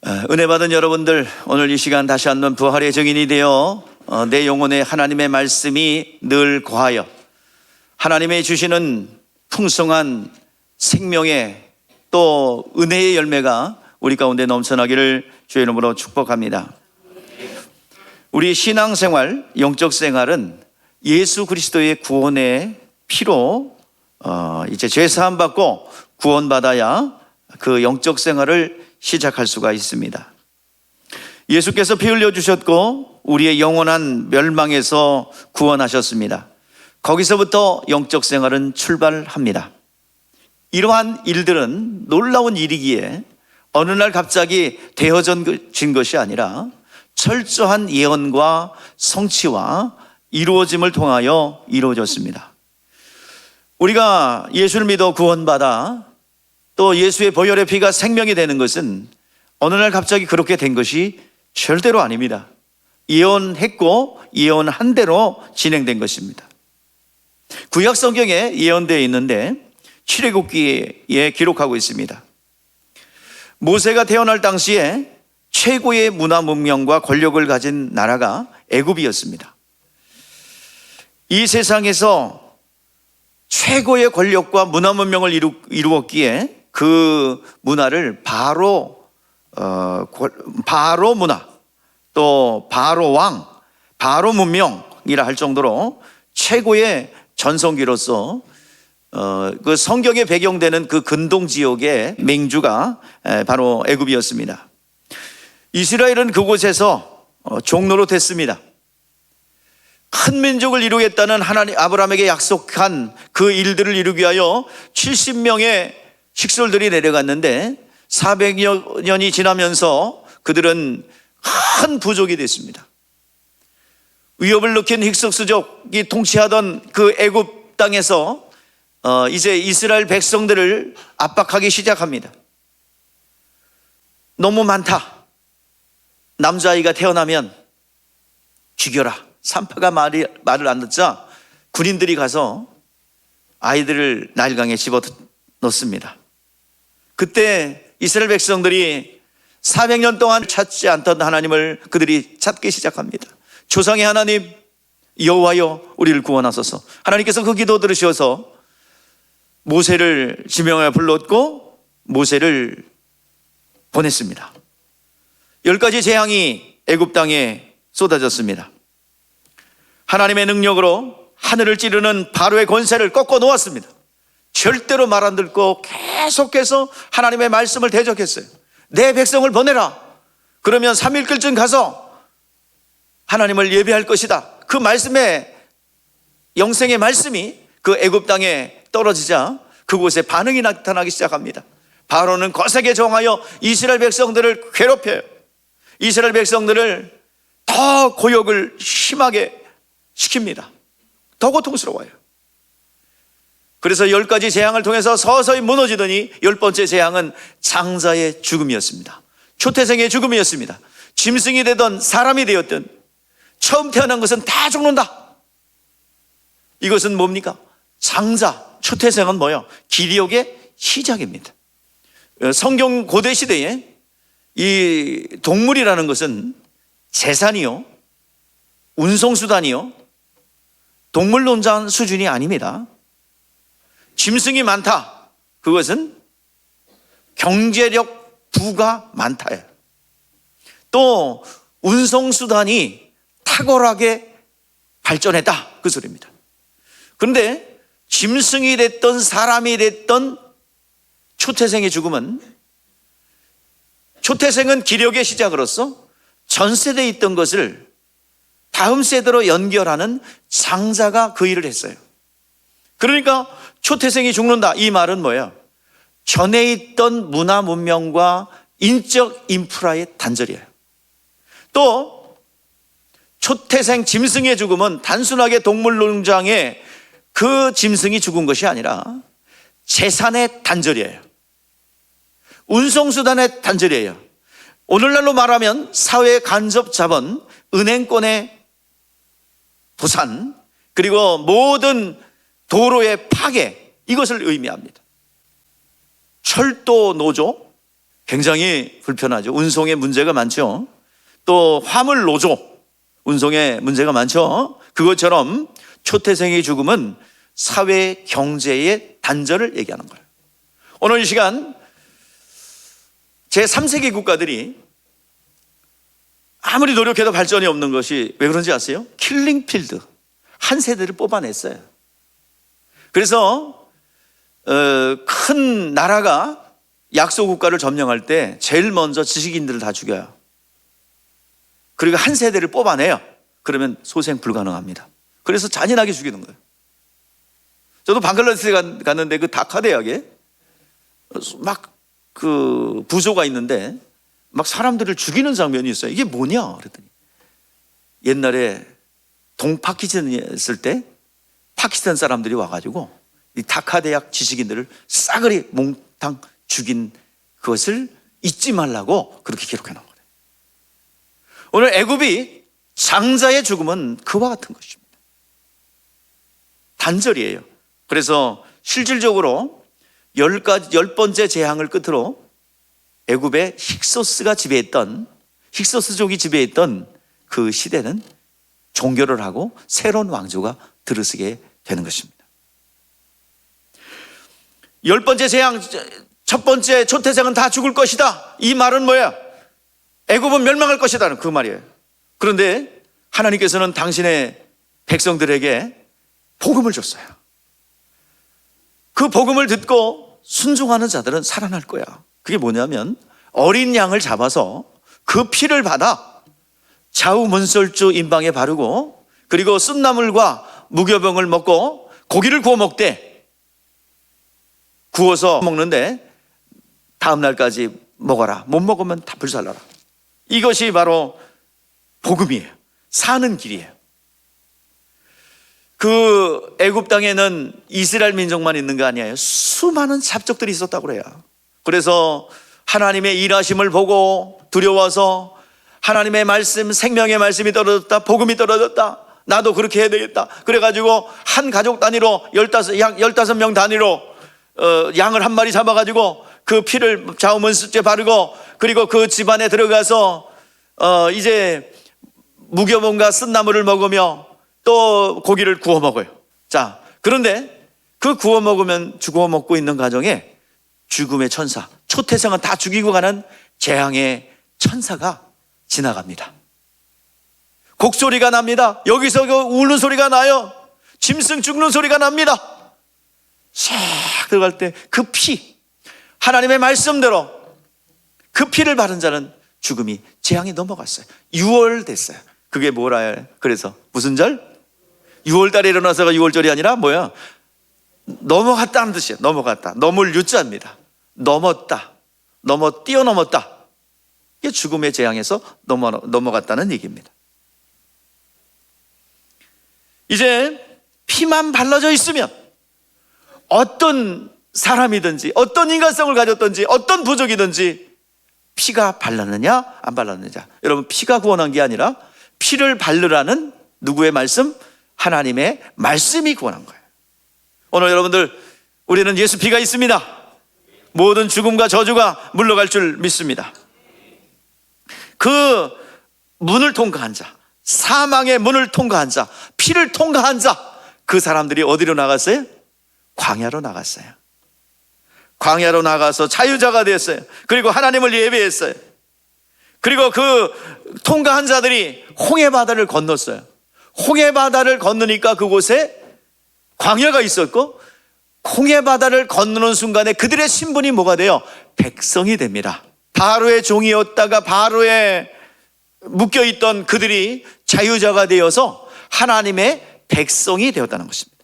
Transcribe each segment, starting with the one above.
은혜 받은 여러분들, 오늘 이 시간 다시 한번 부활의 증인이 되어 내 영혼에 하나님의 말씀이 늘 거하여 하나님의 주시는 풍성한 생명의 또 은혜의 열매가 우리 가운데 넘쳐나기를 주의 이름으로 축복합니다. 우리 신앙생활, 영적 생활은 예수 그리스도의 구원의 피로 이제 죄 사함 받고 구원받아야 그 영적 생활을 시작할 수가 있습니다. 예수께서 피 흘려 주셨고 우리의 영원한 멸망에서 구원하셨습니다. 거기서부터 영적 생활은 출발합니다. 이러한 일들은 놀라운 일이기에 어느 날 갑자기 되어진 것이 아니라 철저한 예언과 성취와 이루어짐을 통하여 이루어졌습니다. 우리가 예수를 믿어 구원받아 또 예수의 보혈의 피가 생명이 되는 것은 어느 날 갑자기 그렇게 된 것이 절대로 아닙니다. 예언했고 예언한 대로 진행된 것입니다. 구약 성경에 예언되어 있는데 출애굽기에 기록하고 있습니다. 모세가 태어날 당시에 최고의 문화 문명과 권력을 가진 나라가 애굽이었습니다. 이 세상에서 최고의 권력과 문화 문명을 이루었기에 그 문화를 바로 문화, 또 바로 왕, 바로 문명이라 할 정도로 최고의 전성기로서 그 성경에 배경되는 그 근동 지역의 맹주가 바로 애굽이었습니다. 이스라엘은 그곳에서 종로로 됐습니다. 큰 민족을 이루겠다는 하나님 아브라함에게 약속한 그 일들을 이루기 위하여 70명의 식솔들이 내려갔는데 400여 년이 지나면서 그들은 큰 부족이 됐습니다. 위협을 느낀 힉속스족이 통치하던 그 애굽 땅에서 이제 이스라엘 백성들을 압박하기 시작합니다. 너무 많다. 남자아이가 태어나면 죽여라. 산파가 말을 안 듣자 군인들이 가서 아이들을 나일강에 집어넣습니다. 그때 이스라엘 백성들이 400년 동안 찾지 않던 하나님을 그들이 찾기 시작합니다. 조상의 하나님 여호와여 우리를 구원하소서. 하나님께서 그 기도 들으셔서 모세를 지명하여 불렀고 모세를 보냈습니다. 10가지 재앙이 애굽 땅에 쏟아졌습니다. 하나님의 능력으로 하늘을 찌르는 바로의 권세를 꺾어 놓았습니다. 절대로 말 안 듣고 계속해서 하나님의 말씀을 대적했어요. 내 백성을 보내라. 그러면 3일쯤 가서 하나님을 예배할 것이다. 그 말씀에 영생의 말씀이 그 애굽 땅에 떨어지자 그곳에 반응이 나타나기 시작합니다. 바로는 거세게 정하여 이스라엘 백성들을 괴롭혀요. 이스라엘 백성들을 더 고역을 심하게 시킵니다. 더 고통스러워요. 그래서 10가지 재앙을 통해서 서서히 무너지더니 10번째 재앙은 장자의 죽음이었습니다. 초태생의 죽음이었습니다. 짐승이 되던 사람이 되었든 처음 태어난 것은 다 죽는다. 이것은 뭡니까? 장자, 초태생은 뭐예요? 기력의 시작입니다. 성경 고대 시대에 이 동물이라는 것은 재산이요, 운송수단이요, 동물농장 수준이 아닙니다. 짐승이 많다. 그것은 경제력 부가 많다예요. 또 운송수단이 탁월하게 발전했다. 그 소리입니다. 그런데 짐승이 됐던 사람이 됐던 초태생의 죽음은 초태생은 기력의 시작으로서 전 세대에 있던 것을 다음 세대로 연결하는 장자가 그 일을 했어요. 그러니까 초태생이 죽는다. 이 말은 뭐예요? 전에 있던 문화 문명과 인적 인프라의 단절이에요. 또 초태생 짐승의 죽음은 단순하게 동물농장에 그 짐승이 죽은 것이 아니라 재산의 단절이에요. 운송수단의 단절이에요. 오늘날로 말하면 사회 간접 자본, 은행권의 부산, 그리고 모든 도로의 파괴, 이것을 의미합니다. 철도 노조, 굉장히 불편하죠. 운송에 문제가 많죠. 또 화물 노조, 운송에 문제가 많죠. 그것처럼 초태생의 죽음은 사회 경제의 단절을 얘기하는 거예요. 오늘 이 시간 제3세계 국가들이 아무리 노력해도 발전이 없는 것이 왜 그런지 아세요? 킬링필드, 한 세대를 뽑아냈어요. 그래서 큰 나라가 약소국가를 점령할 때 제일 먼저 지식인들을 다 죽여요. 그리고 한 세대를 뽑아내요. 그러면 소생 불가능합니다. 그래서 잔인하게 죽이는 거예요. 저도 방글라데시에 갔는데 그 다카 대학에 막 그 부조가 있는데 막 사람들을 죽이는 장면이 있어요. 이게 뭐냐 그랬더니 옛날에 동파키스탄이었을 때 파키스탄 사람들이 와가지고 이 다카 대학 지식인들을 싸그리 몽탕 죽인 그것을 잊지 말라고 그렇게 기록해 놓은 거예요. 오늘 애굽이 장자의 죽음은 그와 같은 것입니다. 단절이에요. 그래서 실질적으로 10번째 재앙을 끝으로 애굽의 힉소스족이 지배했던 그 시대는 종교를 하고 새로운 왕조가 들어서게 되는 것입니다. 10번째 재앙, 첫 번째 초태생은 다 죽을 것이다. 이 말은 뭐야? 애굽은 멸망할 것이다는 그 말이에요. 그런데 하나님께서는 당신의 백성들에게 복음을 줬어요. 그 복음을 듣고 순종하는 자들은 살아날 거야. 그게 뭐냐면 어린 양을 잡아서 그 피를 받아 좌우 문설주 임방에 바르고 그리고 쓴나물과 무교병을 먹고 고기를 구워 먹되 구워서 먹는데 다음 날까지 먹어라. 못 먹으면 다 불살라라. 이것이 바로 복음이에요. 사는 길이에요. 그 애굽 땅에는 이스라엘 민족만 있는 거 아니에요. 수많은 잡족들이 있었다고 그래요. 그래서 하나님의 일하심을 보고 두려워서 하나님의 말씀, 생명의 말씀이 떨어졌다, 복음이 떨어졌다, 나도 그렇게 해야 되겠다. 그래가지고 한 가족 단위로 15명 단위로 양을 한 마리 잡아가지고 그 피를 좌우문수째 바르고 그리고 그 집안에 들어가서 이제 무교본과 쓴나물을 먹으며 또 고기를 구워 먹어요. 자, 그런데 그 구워 먹고 있는 가정에 죽음의 천사, 초태생은 다 죽이고 가는 재앙의 천사가 지나갑니다. 곡소리가 납니다. 여기서 우는 소리가 나요. 짐승 죽는 소리가 납니다. 싹 들어갈 때 그 피, 하나님의 말씀대로 그 피를 바른 자는 죽음이 재앙이 넘어갔어요. 6월 됐어요. 그게 뭐라 해요? 그래서 무슨 절? 6월달에 일어나서가 6월절이 아니라 뭐야? 넘어갔다는 뜻이에요. 넘어갔다. 넘을 유자입니다. 넘었다. 뛰어넘었다. 이게 죽음의 재앙에서 넘어갔다는 얘기입니다. 이제 피만 발라져 있으면 어떤 사람이든지 어떤 인간성을 가졌든지 어떤 부족이든지 피가 발랐느냐 안 발랐느냐. 여러분, 피가 구원한 게 아니라 피를 바르라는 누구의 말씀? 하나님의 말씀이 구원한 거예요. 오늘 여러분들, 우리는 예수 피가 있습니다. 모든 죽음과 저주가 물러갈 줄 믿습니다. 그 문을 통과한 자, 사망의 문을 통과한 자, 피를 통과한 자, 그 사람들이 어디로 나갔어요? 광야로 나갔어요. 광야로 나가서 자유자가 됐어요. 그리고 하나님을 예배했어요. 그리고 그 통과한 자들이 홍해바다를 건넜어요. 홍해바다를 건너니까 그곳에 광야가 있었고, 홍해바다를 건너는 순간에 그들의 신분이 뭐가 돼요? 백성이 됩니다. 바로의 종이었다가 바로에 묶여있던 그들이 자유자가 되어서 하나님의 백성이 되었다는 것입니다.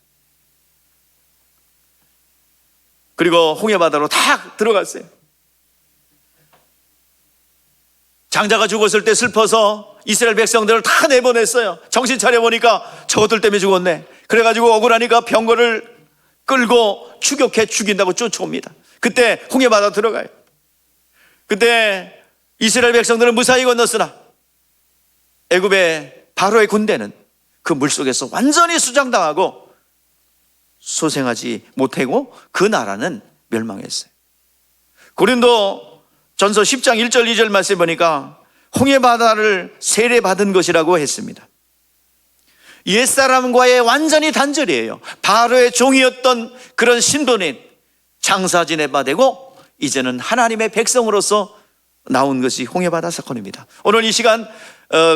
그리고 홍해바다로 탁 들어갔어요. 장자가 죽었을 때 슬퍼서 이스라엘 백성들을 다 내보냈어요. 정신 차려보니까 저것들 때문에 죽었네. 그래가지고 억울하니까 병거를 끌고 추격해 죽인다고 쫓아옵니다. 그때 홍해바다 들어가요. 그때 이스라엘 백성들은 무사히 건넜으나 애굽의 바로의 군대는 그 물속에서 완전히 수장당하고 소생하지 못하고 그 나라는 멸망했어요. 고린도 전서 10장 1절 2절 말씀해 보니까 홍해바다를 세례받은 것이라고 했습니다. 옛사람과의 완전히 단절이에요. 바로의 종이었던 그런 신분인 장사 지내바 되고 이제는 하나님의 백성으로서 나온 것이 홍해바다 사건입니다. 오늘 이 시간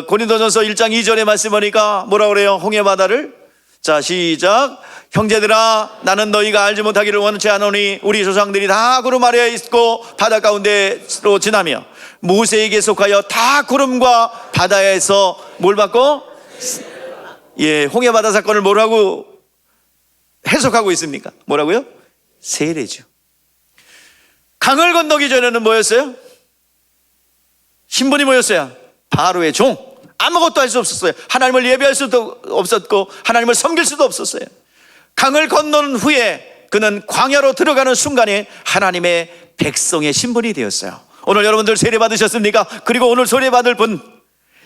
고린도전서 1장 2절에 말씀 보니까 뭐라 그래요? 홍해바다를, 자 시작, 형제들아 나는 너희가 알지 못하기를 원치 않으니 우리 조상들이 다 구름 아래에 있고 바다 가운데로 지나며 모세에게 속하여 다 구름과 바다에서 뭘 받고, 홍해바다 사건을 뭐라고 해석하고 있습니까? 뭐라고요? 세례죠. 강을 건너기 전에는 뭐였어요? 신분이 뭐였어요? 바로의 종. 아무것도 할 수 없었어요. 하나님을 예배할 수도 없었고 하나님을 섬길 수도 없었어요. 강을 건너는 후에 그는 광야로 들어가는 순간에 하나님의 백성의 신분이 되었어요. 오늘 여러분들 세례 받으셨습니까? 그리고 오늘 세례 받을 분,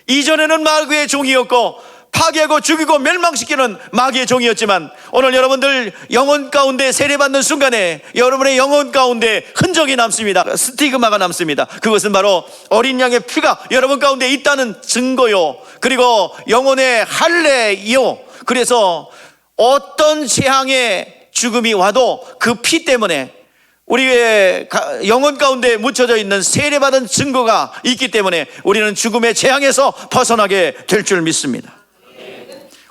이전에는 마귀의 종이었고 파괴하고 죽이고 멸망시키는 마귀의 종이었지만 오늘 여러분들 영혼 가운데 세례받는 순간에 여러분의 영혼 가운데 흔적이 남습니다. 스티그마가 남습니다. 그것은 바로 어린 양의 피가 여러분 가운데 있다는 증거요, 그리고 영혼의 할례요. 그래서 어떤 재앙의 죽음이 와도 그 피 때문에 우리의 영혼 가운데 묻혀져 있는 세례받은 증거가 있기 때문에 우리는 죽음의 재앙에서 벗어나게 될 줄 믿습니다.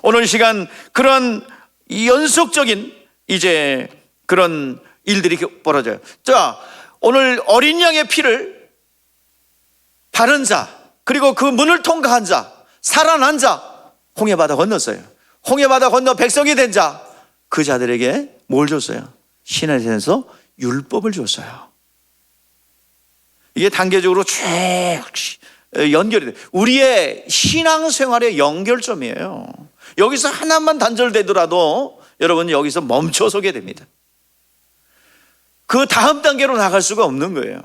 오늘 시간 그런 연속적인 이제 그런 일들이 벌어져요. 자, 오늘 어린 양의 피를 바른 자, 그리고 그 문을 통과한 자, 살아난 자, 홍해바다 건넜어요. 홍해바다 건너 백성이 된 자, 그 자들에게 뭘 줬어요? 신에서 율법을 줬어요. 이게 단계적으로 쭉 연결이 돼요. 우리의 신앙생활의 연결점이에요. 여기서 하나만 단절되더라도 여러분 여기서 멈춰서게 됩니다. 그 다음 단계로 나갈 수가 없는 거예요.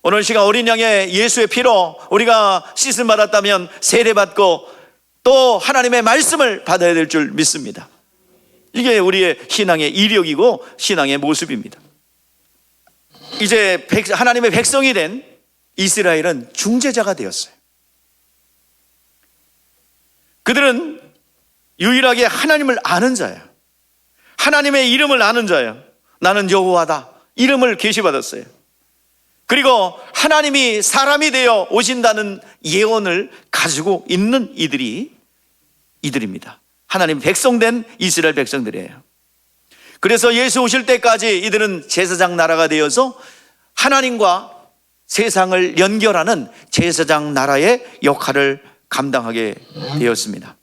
오늘 시간 어린 양의 예수의 피로 우리가 씻음 받았다면 세례받고 또 하나님의 말씀을 받아야 될 줄 믿습니다. 이게 우리의 신앙의 이력이고 신앙의 모습입니다. 이제 하나님의 백성이 된 이스라엘은 중재자가 되었어요. 그들은 유일하게 하나님을 아는 자예요. 하나님의 이름을 아는 자예요. 나는 여호와다 이름을 계시받았어요. 그리고 하나님이 사람이 되어 오신다는 예언을 가지고 있는 이들입니다. 하나님 백성된 이스라엘 백성들이에요. 그래서 예수 오실 때까지 이들은 제사장 나라가 되어서 하나님과 세상을 연결하는 제사장 나라의 역할을 감당하게 되었습니다.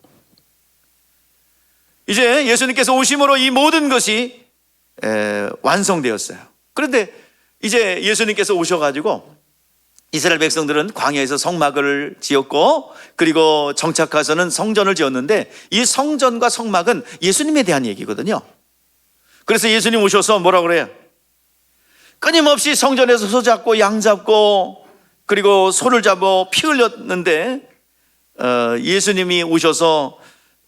이제 예수님께서 오심으로 이 모든 것이 완성되었어요. 그런데 이제 예수님께서 오셔가지고 이스라엘 백성들은 광야에서 성막을 지었고 그리고 정착해서는 성전을 지었는데 이 성전과 성막은 예수님에 대한 얘기거든요. 그래서 예수님 오셔서 뭐라고 그래요? 끊임없이 성전에서 소 잡고 양 잡고 그리고 소를 잡고 피 흘렸는데 예수님이 오셔서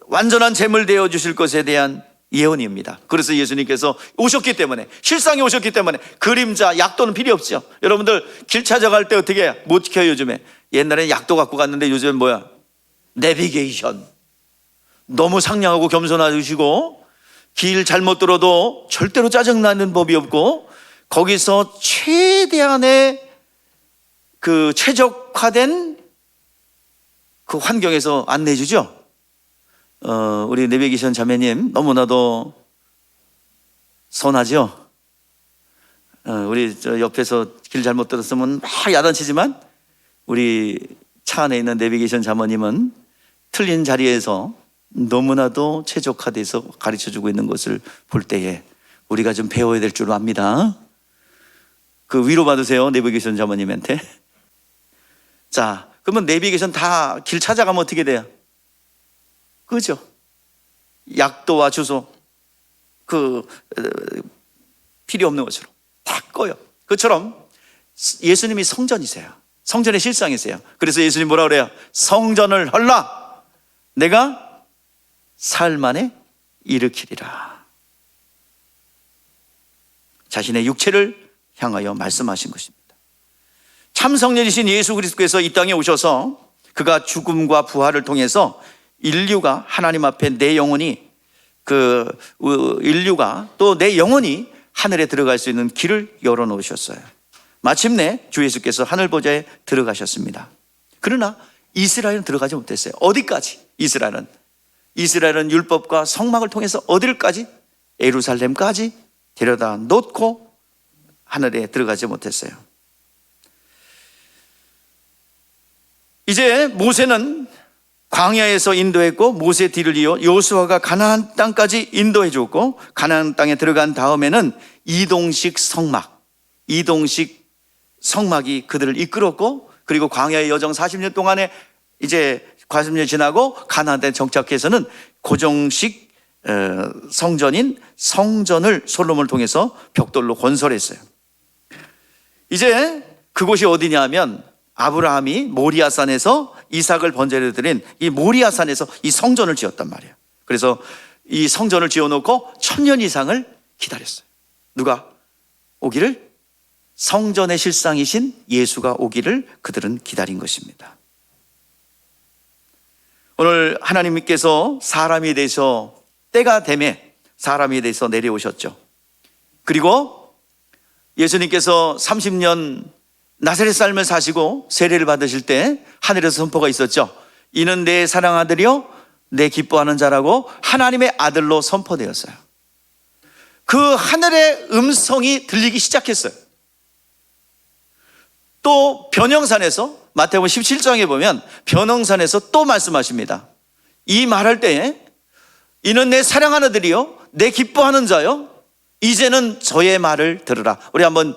완전한 제물 되어 주실 것에 대한 예언입니다. 그래서 예수님께서 오셨기 때문에, 실상에 오셨기 때문에 그림자, 약도는 필요 없죠. 여러분들 길 찾아갈 때 어떻게 해요? 못 지켜요 요즘에. 옛날에는 약도 갖고 갔는데 요즘은 뭐야? 내비게이션. 너무 상냥하고 겸손하시고 길 잘못 들어도 절대로 짜증나는 법이 없고 거기서 최대한의 그 최적화된 그 환경에서 안내해 주죠. 우리 내비게이션 자매님 너무나도 선하죠. 우리 저 옆에서 길 잘못 들었으면 막 야단치지만 우리 차 안에 있는 내비게이션 자매님은 틀린 자리에서 너무나도 최적화돼서 가르쳐주고 있는 것을 볼 때에 우리가 좀 배워야 될 줄 압니다. 그 위로 받으세요, 내비게이션 자매님한테. 자, 그러면 내비게이션 다 길 찾아가면 어떻게 돼요? 그죠? 약도와 주소 필요 없는 것으로 다 꺼요. 그처럼 예수님이 성전이세요. 성전의 실상이세요. 그래서 예수님 뭐라 그래요? 성전을 헐라 내가 사흘 만에 일으키리라. 자신의 육체를 향하여 말씀하신 것입니다. 삼성년이신 예수 그리스도께서 이 땅에 오셔서 그가 죽음과 부활을 통해서 인류가 하나님 앞에 내 영혼이 인류가 또 내 영혼이 하늘에 들어갈 수 있는 길을 열어놓으셨어요. 마침내 주 예수께서 하늘 보좌에 들어가셨습니다. 그러나 이스라엘은 들어가지 못했어요. 어디까지? 이스라엘은 율법과 성막을 통해서 어디까지? 예루살렘까지 데려다 놓고 하늘에 들어가지 못했어요. 이제 모세는 광야에서 인도했고 모세 뒤를 이어 여호수아가 가나안 땅까지 인도해 줬고, 가나안 땅에 들어간 다음에는 이동식 성막이 그들을 이끌었고, 그리고 광야의 여정 40년 동안에 이제 40년 지나고 가나안 땅에 정착해서는 고정식 성전인 성전을 솔로몬을 통해서 벽돌로 건설했어요. 이제 그곳이 어디냐 하면 아브라함이 모리아산에서 이삭을 번제로 드린 이 모리아산에서 이 성전을 지었단 말이에요. 그래서 이 성전을 지어놓고 1000년 이상을 기다렸어요. 누가 오기를? 성전의 실상이신 예수가 오기를 그들은 기다린 것입니다. 오늘 하나님께서 사람에 대해서 때가 되매 사람에 대해서 내려오셨죠. 그리고 예수님께서 30년 나사렛 삶을 사시고 세례를 받으실 때 하늘에서 선포가 있었죠. 이는 내 사랑하는 아들이요 내 기뻐하는 자라고 하나님의 아들로 선포되었어요. 그 하늘의 음성이 들리기 시작했어요. 또 변형산에서 마태복음 17장에 보면 변형산에서 또 말씀하십니다. 이 말할 때에 이는 내 사랑하는 아들이요 내 기뻐하는 자요 이제는 저의 말을 들으라. 우리 한번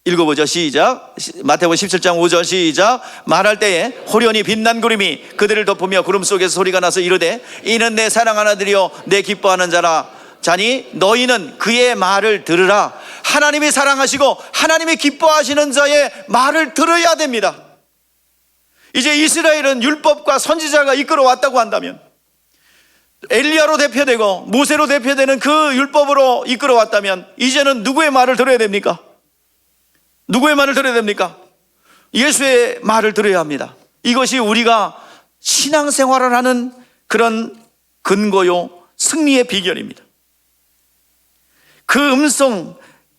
읽어보죠. 시작. 마태복음 17장 5절 시작. 말할 때에 호련히 빛난 구름이 그들을 덮으며 구름 속에서 소리가 나서 이르되 이는 내 사랑하는 아들이요 내 기뻐하는 자니 너희는 그의 말을 들으라. 하나님이 사랑하시고 하나님이 기뻐하시는 자의 말을 들어야 됩니다. 이제 이스라엘은 율법과 선지자가 이끌어왔다고 한다면, 엘리야로 대표되고 모세로 대표되는 그 율법으로 이끌어왔다면 이제는 누구의 말을 들어야 됩니까? 누구의 말을 들어야 됩니까? 예수의 말을 들어야 합니다. 이것이 우리가 신앙생활을 하는 그런 근거요 승리의 비결입니다. 그 음성,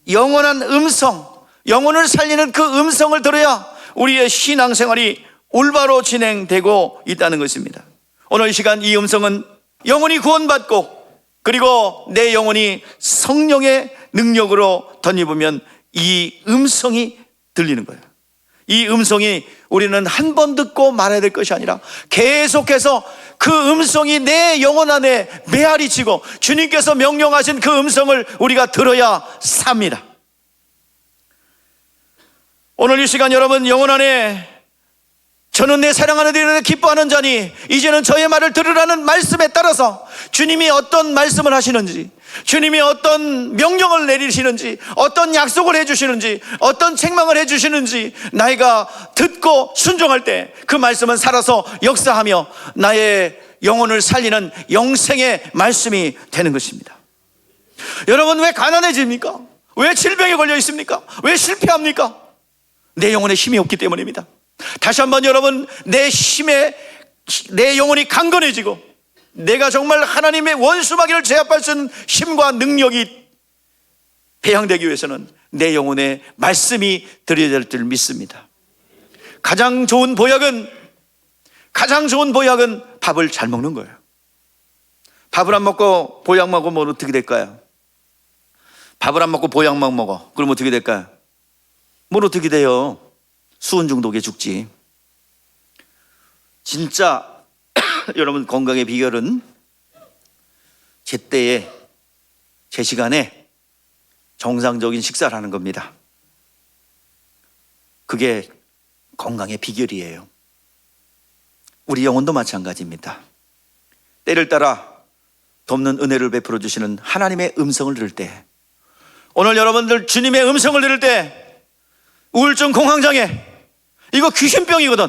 영원한 음성, 영혼을 살리는 그 음성을 들어야 우리의 신앙생활이 올바로 진행되고 있다는 것입니다. 오늘 이 시간 이 음성은 영혼이 구원받고 그리고 내 영혼이 성령의 능력으로 덧입으면 이 음성이 들리는 거예요. 이 음성이 우리는 한 번 듣고 말아야 될 것이 아니라 계속해서 그 음성이 내 영혼 안에 메아리 치고 주님께서 명령하신 그 음성을 우리가 들어야 삽니다. 오늘 이 시간 여러분 영혼 안에 저는 내 사랑하는 이를 기뻐하는 자니 이제는 저의 말을 들으라는 말씀에 따라서 주님이 어떤 말씀을 하시는지, 주님이 어떤 명령을 내리시는지, 어떤 약속을 해주시는지, 어떤 책망을 해주시는지 나이가 듣고 순종할 때 그 말씀은 살아서 역사하며 나의 영혼을 살리는 영생의 말씀이 되는 것입니다. 여러분 왜 가난해집니까? 왜 질병에 걸려 있습니까? 왜 실패합니까? 내 영혼에 힘이 없기 때문입니다. 다시 한번 여러분, 내 영혼이 강건해지고 내가 정말 하나님의 원수마귀를 제압할 수 있는 힘과 능력이 배양되기 위해서는 내 영혼에 말씀이 들어야 될 줄 믿습니다. 가장 좋은 보약은 밥을 잘 먹는 거예요. 밥을 안 먹고 보약 먹으면 어떻게 될까요? 밥을 안 먹고 보약만 먹어. 그럼 어떻게 될까요? 뭘 어떻게 돼요? 수은 중독에 죽지. 진짜 여러분 건강의 비결은 제때에 제 시간에 정상적인 식사를 하는 겁니다. 그게 건강의 비결이에요. 우리 영혼도 마찬가지입니다. 때를 따라 돕는 은혜를 베풀어 주시는 하나님의 음성을 들을 때, 오늘 여러분들 주님의 음성을 들을 때 우울증 공황장애 이거 귀신병이거든.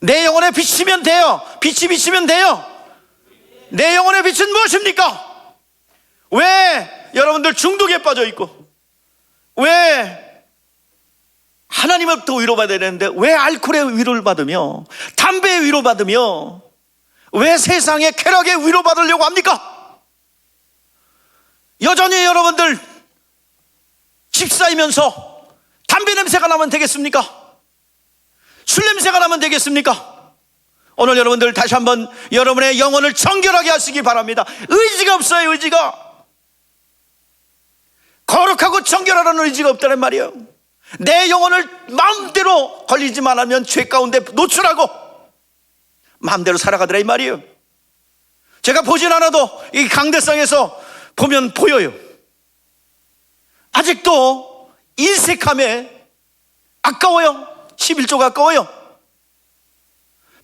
내 영혼에 비치면 돼요. 빛이 비치면 돼요. 내 영혼의 빛은 무엇입니까? 왜 여러분들 중독에 빠져 있고 왜 하나님으로부터 위로받아야 되는데 왜 알코올의 위로를 받으며 담배의 위로받으며 왜 세상의 쾌락의 위로받으려고 합니까? 여전히 여러분들 집 쌓이면서 담배 냄새가 나면 되겠습니까? 술 냄새가 나면 되겠습니까? 오늘 여러분들 다시 한번 여러분의 영혼을 정결하게 하시기 바랍니다. 의지가 없어요. 의지가 거룩하고 정결하라는 의지가 없다는 말이에요. 내 영혼을 마음대로 걸리지만 하면 죄 가운데 노출하고 마음대로 살아가더라 이 말이에요. 제가 보진 않아도 이 강대상에서 보면 보여요. 아직도 인색함에 아까워요. 11조가 아까워요.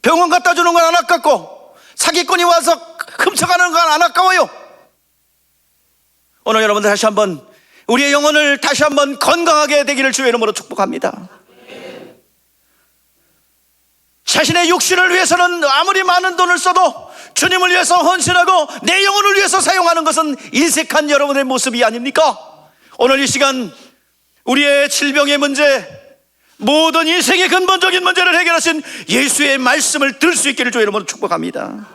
병원 갖다 주는 건 안 아깝고 사기꾼이 와서 훔쳐가는 건 안 아까워요. 오늘 여러분들 다시 한번 우리의 영혼을 다시 한번 건강하게 되기를 주의 이름으로 축복합니다. 자신의 육신을 위해서는 아무리 많은 돈을 써도 주님을 위해서 헌신하고 내 영혼을 위해서 사용하는 것은 인색한 여러분의 모습이 아닙니까? 오늘 이 시간 우리의 질병의 문제, 모든 인생의 근본적인 문제를 해결하신 예수의 말씀을 들을 수 있기를 주의 이름으로 축복합니다.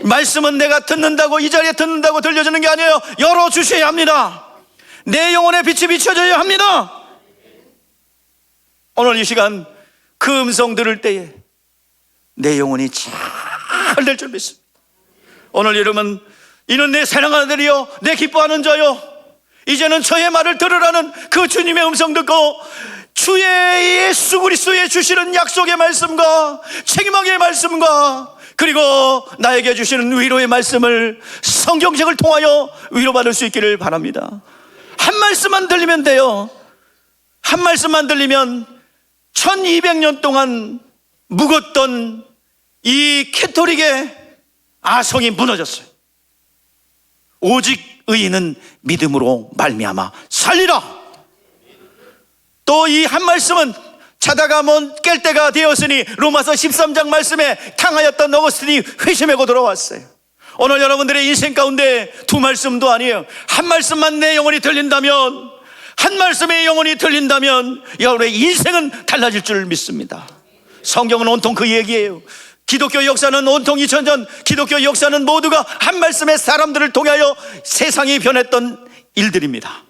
말씀은 내가 듣는다고 이 자리에 듣는다고 들려주는 게 아니에요. 열어주셔야 합니다. 내 영혼의 빛이 비춰져야 합니다. 오늘 이 시간 그 음성 들을 때에 내 영혼이 잘 될 줄 믿습니다. 오늘 여러분, 이는 내 사랑하는 아들이요 내 기뻐하는 자요 이제는 저의 말을 들으라는 그 주님의 음성 듣고 주의 예수 그리스도의 주시는 약속의 말씀과 책임하게 말씀과 그리고 나에게 주시는 위로의 말씀을 성경책을 통하여 위로받을 수 있기를 바랍니다. 한 말씀만 들리면 돼요. 한 말씀만 들리면 1200년 동안 묵었던 이 캐토릭의 아성이 무너졌어요. 오직 의인은 믿음으로 말미암아 살리라. 또 이 한 말씀은 자다가 깰 때가 되었으니 로마서 13장 말씀에 탕하였던 어거스틴이 회심하고 돌아왔어요. 오늘 여러분들의 인생 가운데 두 말씀도 아니에요. 한 말씀만 내 영혼이 들린다면, 한 말씀의 영혼이 들린다면 여러분의 인생은 달라질 줄 믿습니다. 성경은 온통 그 얘기예요. 기독교 역사는 온통 2000년 기독교 역사는 모두가 한 말씀의 사람들을 통하여 세상이 변했던 일들입니다.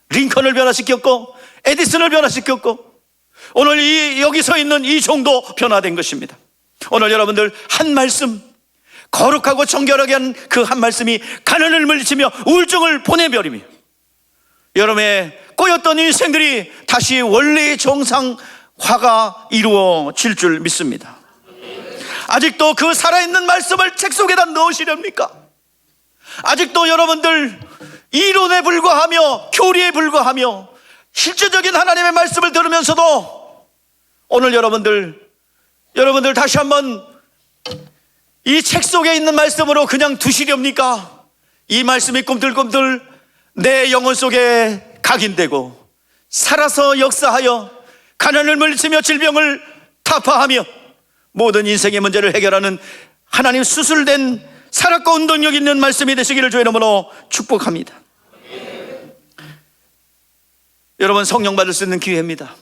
링컨을 변화시켰고 에디슨을 변화시켰고 오늘 여기 서 있는 이 종도 변화된 것입니다. 오늘 여러분들 한 말씀, 거룩하고 정결하게 한 그 한 말씀이 가난을 물리치며 우울증을 보내버리며 여러분의 꼬였던 인생들이 다시 원래의 정상화가 이루어질 줄 믿습니다. 아직도 그 살아있는 말씀을 책 속에다 넣으시렵니까? 아직도 여러분들 이론에 불과하며 교리에 불과하며 실제적인 하나님의 말씀을 들으면서도 오늘 여러분들 다시 한번 이 책 속에 있는 말씀으로 그냥 두시렵니까? 이 말씀이 꿈틀꿈틀 내 영혼 속에 각인되고 살아서 역사하여 가난을 물리치며 질병을 타파하며 모든 인생의 문제를 해결하는 하나님 수술된 살았고 운동력 있는 말씀이 되시기를 주의 이름으로 축복합니다. 여러분, 성령 받을 수 있는 기회입니다.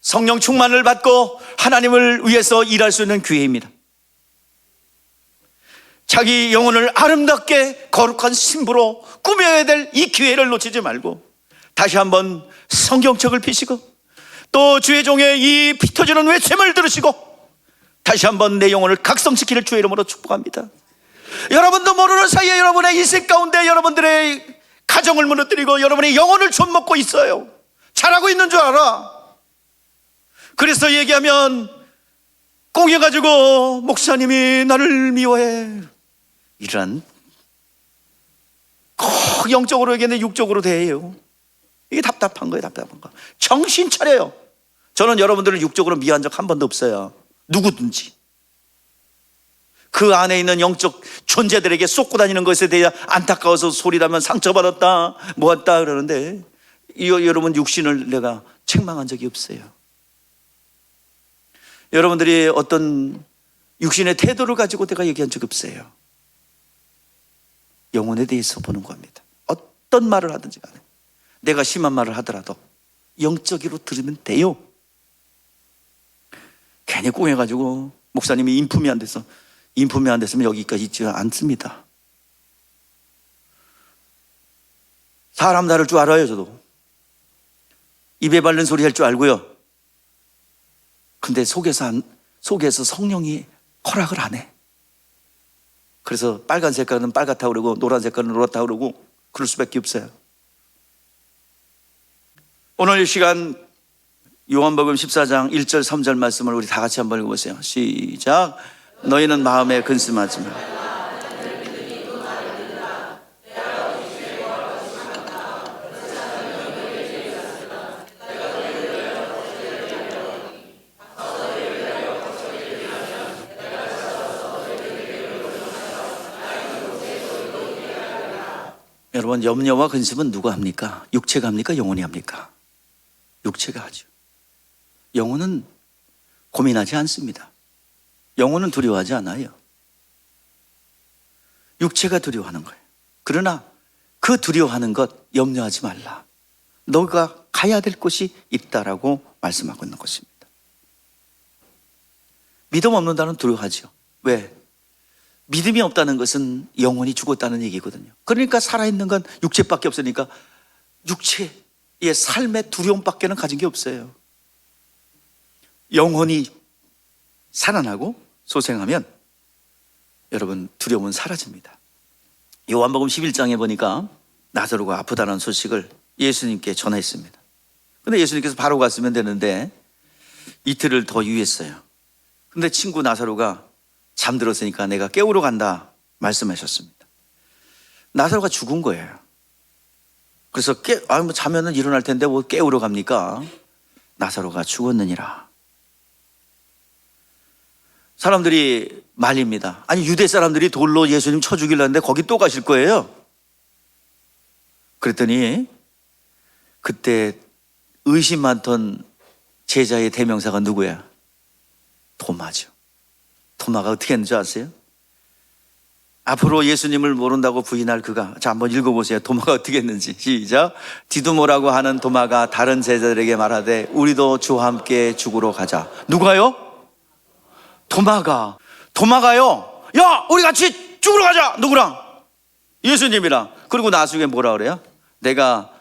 성령 충만을 받고 하나님을 위해서 일할 수 있는 기회입니다. 자기 영혼을 아름답게 거룩한 신부로 꾸며야 될 이 기회를 놓치지 말고 다시 한번 성경책을 펴시고 또 주의 종의 이 피 터지는 외침을 들으시고 다시 한번 내 영혼을 각성시키는 주의 이름으로 축복합니다. 여러분도 모르는 사이에 여러분의 인생 가운데 여러분들의 가정을 무너뜨리고 여러분의 영혼을 좀먹고 있어요. 잘하고 있는 줄 알아. 그래서 얘기하면 꽁여가지고 목사님이 나를 미워해. 이런 꼭 영적으로 얘기했는데 육적으로 대해요. 이게 답답한 거예요. 답답한 거. 정신 차려요. 저는 여러분들을 육적으로 미워한 적 한 번도 없어요. 누구든지 그 안에 있는 영적 존재들에게 쏟고 다니는 것에 대해 안타까워서 소리라면 상처받았다 뭐했다 그러는데 여러분 육신을 내가 책망한 적이 없어요. 여러분들이 어떤 육신의 태도를 가지고 내가 얘기한 적이 없어요. 영혼에 대해서 보는 겁니다. 어떤 말을 하든지 간에 내가 심한 말을 하더라도 영적으로 들으면 돼요. 괜히 꽁해가지고 목사님이 인품이 안 됐으면 여기까지 있지 않습니다. 사람 다룰 줄 알아요. 저도 입에 바른 소리 할 줄 알고요. 근데 속에서 성령이 허락을 안 해. 그래서 빨간 색깔은 빨갛다고 그러고 노란 색깔은 노랗다고 그러고 그럴 수밖에 없어요. 오늘 이 시간 요한복음 14장 1절 3절 말씀을 우리 다 같이 한번 읽어보세요. 시작. 너희는 마음에 근심하지 마. 여러분, 염려와 근심은 누가 합니까? 육체가 합니까? 영혼이 합니까? 육체가 하죠. 영혼은 고민하지 않습니다. 영혼은 두려워하지 않아요. 육체가 두려워하는 거예요. 그러나 그 두려워하는 것 염려하지 말라. 너가 가야 될 곳이 있다라고 말씀하고 있는 것입니다. 믿음 없는 자는 두려워하죠. 왜? 믿음이 없다는 것은 영혼이 죽었다는 얘기거든요. 그러니까 살아있는 건 육체밖에 없으니까 육체의 삶의 두려움밖에는 가진 게 없어요. 영혼이 살아나고 소생하면 여러분 두려움은 사라집니다. 요한복음 11장에 보니까 나사로가 아프다는 소식을 예수님께 전했습니다. 근데 예수님께서 바로 갔으면 되는데 이틀을 더 유했어요. 근데 친구 나사로가 잠들었으니까 내가 깨우러 간다 말씀하셨습니다. 나사로가 죽은 거예요. 그래서 자면은 일어날 텐데 뭐 깨우러 갑니까? 나사로가 죽었느니라. 사람들이 말립니다. 아니, 유대 사람들이 돌로 예수님 쳐 죽이려는데 거기 또 가실 거예요? 그랬더니 그때 의심 많던 제자의 대명사가 누구야? 도마죠. 도마가 어떻게 했는지 아세요? 앞으로 예수님을 모른다고 부인할 그가, 자, 한번 읽어보세요. 도마가 어떻게 했는지. 시작. 디두모라고 하는 도마가 다른 제자들에게 말하되 우리도 주와 함께 죽으러 가자. 누가요? 도마가요. 야, 우리 같이 죽으러 가자. 누구랑? 예수님이랑. 그리고 나중에 뭐라 그래요? 내가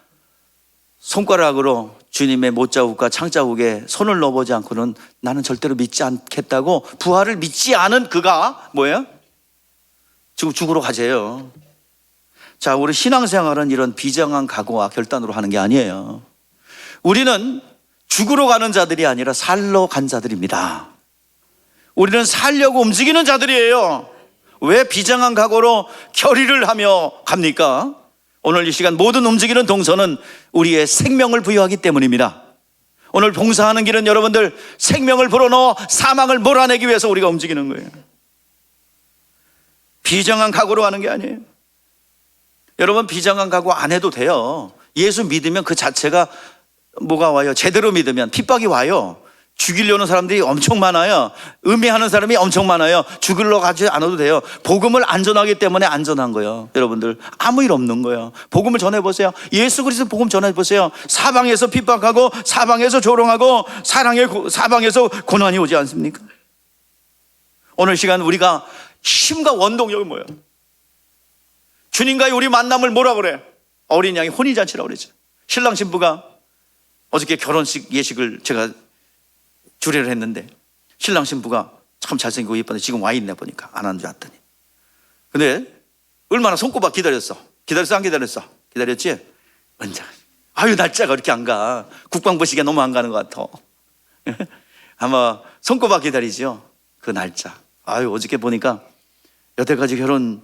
손가락으로 주님의 못자국과 창자국에 손을 넣어보지 않고는 나는 절대로 믿지 않겠다고 부활을 믿지 않은 그가 뭐예요? 지금 죽으러 가재요. 자, 우리 신앙생활은 이런 비정한 각오와 결단으로 하는 게 아니에요. 우리는 죽으러 가는 자들이 아니라 살러 간 자들입니다. 우리는 살려고 움직이는 자들이에요. 왜 비정한 각오로 결의를 하며 갑니까? 오늘 이 시간 모든 움직이는 동선은 우리의 생명을 부여하기 때문입니다. 오늘 봉사하는 길은 여러분들 생명을 불어넣어 사망을 몰아내기 위해서 우리가 움직이는 거예요. 비정한 각오로 하는 게 아니에요. 여러분, 비정한 각오 안 해도 돼요. 예수 믿으면 그 자체가 뭐가 와요? 제대로 믿으면 핍박이 와요. 죽이려는 사람들이 엄청 많아요. 음해하는 사람이 엄청 많아요. 죽이러 가지 않아도 돼요. 복음을 안전하기 때문에 안전한 거예요. 여러분들 아무 일 없는 거예요. 복음을 전해보세요. 예수 그리스도 복음 전해보세요. 사방에서 핍박하고 사방에서 조롱하고 사방에서 고난이 오지 않습니까? 오늘 시간 우리가 힘과 원동력이 뭐예요? 주님과의 우리 만남을 뭐라 그래? 어린 양의 혼인잔치라고 그러죠. 신랑 신부가 어저께 결혼식 예식을 제가 주례를 했는데 신랑 신부가 참 잘생기고 예뻤는데 지금 와 있네 보니까 안 하는 줄 알았더니. 근데 얼마나 손꼽아 기다렸어? 기다렸어 안 기다렸어? 기다렸지? 언제? 아유, 날짜가 그렇게 안 가. 국방부 시기가 너무 안 가는 것 같아. 아마 손꼽아 기다리죠. 그 날짜. 아유, 어저께 보니까 여태까지 결혼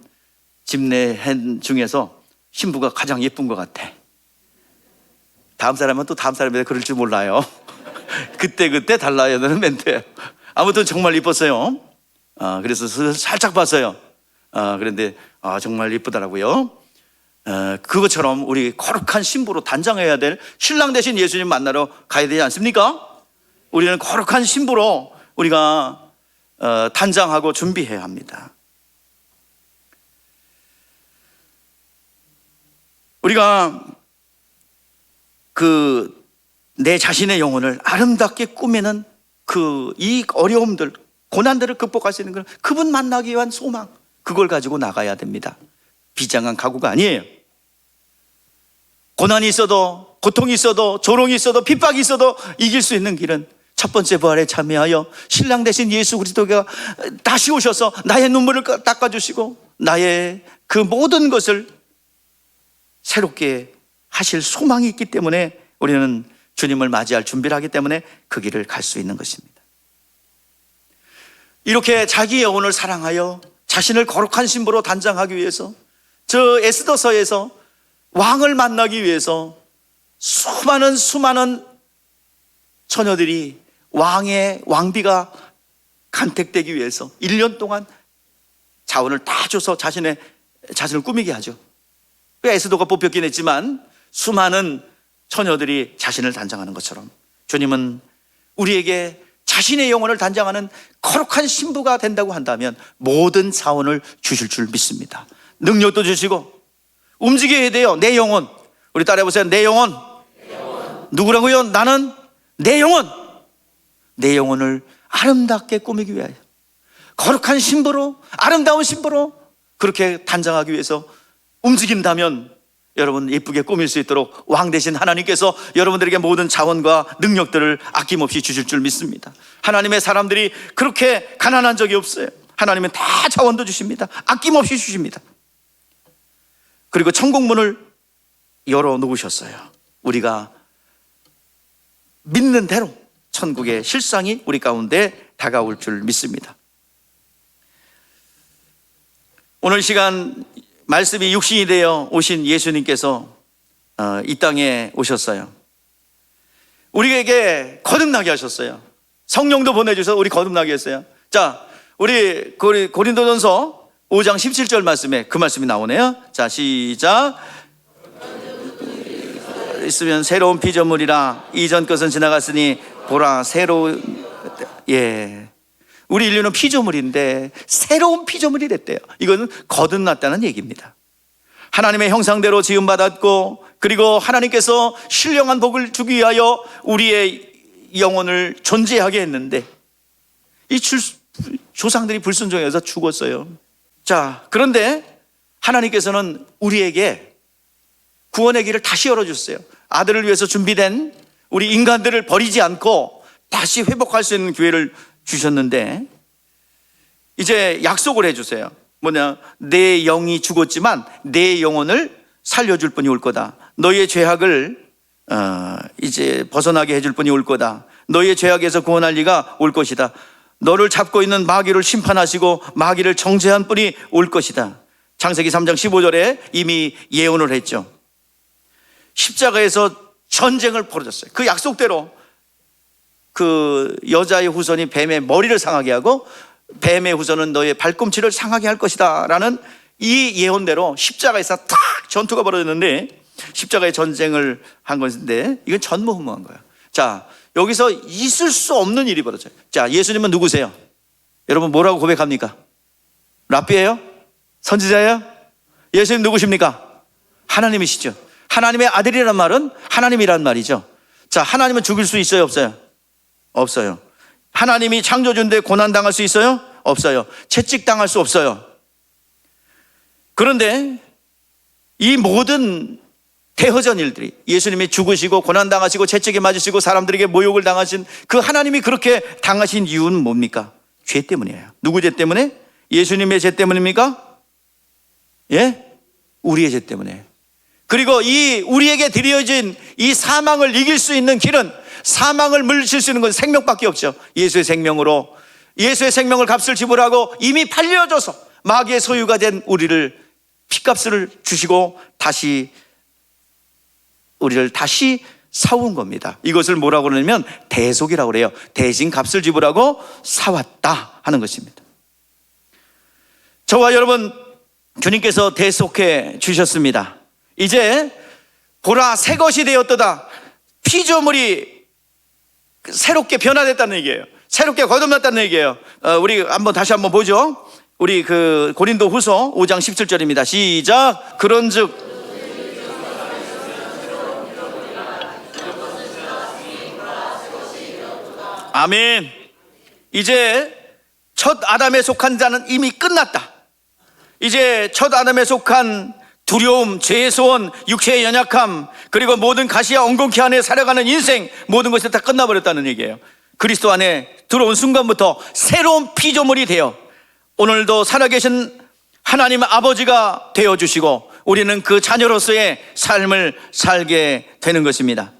집례한 중에서 신부가 가장 예쁜 것 같아. 다음 사람은 또 다음 사람이 그럴 줄 몰라요. 그때 달라야 되는 멘트예요. 아무튼 정말 이뻤어요. 그래서 살짝 봤어요. 그런데 정말 이쁘더라고요. 그것처럼 우리 거룩한 신부로 단장해야 될 신랑 대신 예수님 만나러 가야 되지 않습니까? 우리는 거룩한 신부로 우리가 단장하고 준비해야 합니다. 우리가 그 내 자신의 영혼을 아름답게 꾸미는 이 어려움들, 고난들을 극복할 수 있는 건 그분 만나기 위한 소망, 그걸 가지고 나가야 됩니다. 비장한 각오가 아니에요. 고난이 있어도, 고통이 있어도, 조롱이 있어도, 핍박이 있어도 이길 수 있는 길은 첫 번째 부활에 참여하여 신랑 대신 예수 그리스도가 다시 오셔서 나의 눈물을 닦아주시고 나의 그 모든 것을 새롭게 하실 소망이 있기 때문에 우리는 주님을 맞이할 준비를 하기 때문에 그 길을 갈 수 있는 것입니다. 이렇게 자기 영혼을 사랑하여 자신을 거룩한 신부로 단장하기 위해서 저 에스더서에서 왕을 만나기 위해서 수많은 처녀들이 왕의 왕비가 간택되기 위해서 1년 동안 자원을 다 줘서 자신을 꾸미게 하죠. 에스더가 뽑혔긴 했지만 수많은 처녀들이 자신을 단장하는 것처럼 주님은 우리에게 자신의 영혼을 단장하는 거룩한 신부가 된다고 한다면 모든 자원을 주실 줄 믿습니다. 능력도 주시고 움직여야 돼요. 내 영혼. 우리 따라해보세요. 내 영혼. 누구라고요? 나는 내 영혼. 내 영혼을 아름답게 꾸미기 위하여 거룩한 신부로, 아름다운 신부로 그렇게 단장하기 위해서 움직인다면 여러분 예쁘게 꾸밀 수 있도록 왕 대신 하나님께서 여러분들에게 모든 자원과 능력들을 아낌없이 주실 줄 믿습니다. 하나님의 사람들이 그렇게 가난한 적이 없어요. 하나님은 다 자원도 주십니다. 아낌없이 주십니다. 그리고 천국문을 열어놓으셨어요. 우리가 믿는 대로 천국의 실상이 우리 가운데 다가올 줄 믿습니다. 오늘 시간 말씀이 육신이 되어 오신 예수님께서 이 땅에 오셨어요. 우리에게 거듭나게 하셨어요. 성령도 보내주셔서 우리 거듭나게 했어요. 자, 우리 고린도전서 5장 17절 말씀에 그 말씀이 나오네요. 자, 시작. 있으면 새로운 피조물이라 이전 것은 지나갔으니 보라 새로운. 예, 우리 인류는 피조물인데 새로운 피조물이 됐대요. 이건 거듭났다는 얘기입니다. 하나님의 형상대로 지음받았고 그리고 하나님께서 신령한 복을 주기 위하여 우리의 영혼을 존재하게 했는데 이 조상들이 불순종해서 죽었어요. 자, 그런데 하나님께서는 우리에게 구원의 길을 다시 열어주셨어요. 아들을 위해서 준비된 우리 인간들을 버리지 않고 다시 회복할 수 있는 기회를 주셨는데 이제 약속을 해주세요. 뭐냐, 내 영이 죽었지만 내 영혼을 살려줄 분이 올 거다. 너의 죄악을 이제 벗어나게 해줄 분이 올 거다. 너의 죄악에서 구원할 리가 올 것이다. 너를 잡고 있는 마귀를 심판하시고 마귀를 정죄한 분이 올 것이다. 창세기 3장 15절에 이미 예언을 했죠. 십자가에서 전쟁을 벌어졌어요. 그 약속대로 그 여자의 후손이 뱀의 머리를 상하게 하고 뱀의 후손은 너의 발꿈치를 상하게 할 것이다 라는 이 예언대로 십자가에서 탁 전투가 벌어졌는데 십자가의 전쟁을 한 것인데 이건 전무후무한 거예요. 자, 여기서 있을 수 없는 일이 벌어져요. 자, 예수님은 누구세요? 여러분 뭐라고 고백합니까? 랍비예요? 선지자예요? 예수님 누구십니까? 하나님이시죠. 하나님의 아들이란 말은 하나님이란 말이죠. 자, 하나님은 죽일 수 있어요? 없어요? 없어요. 하나님이 창조주인데 고난당할 수 있어요? 없어요. 채찍당할 수 없어요. 그런데 이 모든 대허전 일들이 예수님이 죽으시고 고난당하시고 채찍에 맞으시고 사람들에게 모욕을 당하신 그 하나님이 그렇게 당하신 이유는 뭡니까? 죄 때문이에요. 누구 죄 때문에? 예수님의 죄 때문입니까? 예? 우리의 죄 때문에. 그리고 이 우리에게 드려진 이 사망을 이길 수 있는 길은, 사망을 물리칠 수 있는 건 생명밖에 없죠. 예수의 생명으로, 예수의 생명을 값을 지불하고 이미 팔려져서 마귀의 소유가 된 우리를 피값을 주시고 다시 우리를 다시 사온 겁니다. 이것을 뭐라고 그러냐면 대속이라고 그래요. 대신 값을 지불하고 사왔다 하는 것입니다. 저와 여러분, 주님께서 대속해 주셨습니다. 이제 보라 새 것이 되었도다. 피조물이 새롭게 변화됐다는 얘기예요. 새롭게 거듭났다는 얘기예요. 우리 다시 한번 보죠. 우리 그 고린도 후서 5장 17절입니다. 시작. 그런즉 아멘. 이제 첫 아담에 속한 자는 이미 끝났다. 이제 첫 아담에 속한 두려움, 죄의 소원, 육체의 연약함, 그리고 모든 가시와 엉겅퀴 안에 살아가는 인생, 모든 것이 다 끝나버렸다는 얘기예요. 그리스도 안에 들어온 순간부터 새로운 피조물이 되어 오늘도 살아계신 하나님 아버지가 되어주시고 우리는 그 자녀로서의 삶을 살게 되는 것입니다.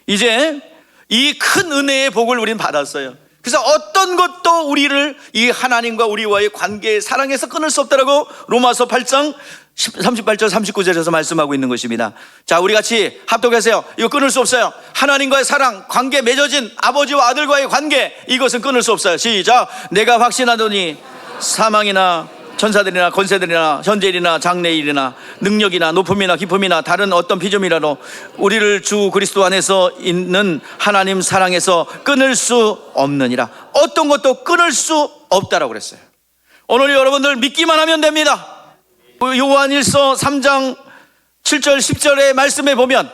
이제 이 큰 은혜의 복을 우리는 받았어요. 그래서 어떤 것도 우리를 이 하나님과 우리와의 관계의 사랑에서 끊을 수 없다라고 로마서 8장 38절 39절에서 말씀하고 있는 것입니다. 자, 우리 같이 합독하세요. 이거 끊을 수 없어요. 하나님과의 사랑, 관계 맺어진 아버지와 아들과의 관계, 이것은 끊을 수 없어요. 시작. 내가 확신하더니 사망이나 천사들이나 권세들이나 현재일이나 장래일이나 능력이나 높음이나 깊음이나 다른 어떤 피조물이라도 우리를 주 그리스도 안에서 있는 하나님 사랑에서 끊을 수 없느니라. 어떤 것도 끊을 수 없다라고 그랬어요. 오늘 여러분들 믿기만 하면 됩니다. 요한일서 3장 7절 10절의 말씀에 보면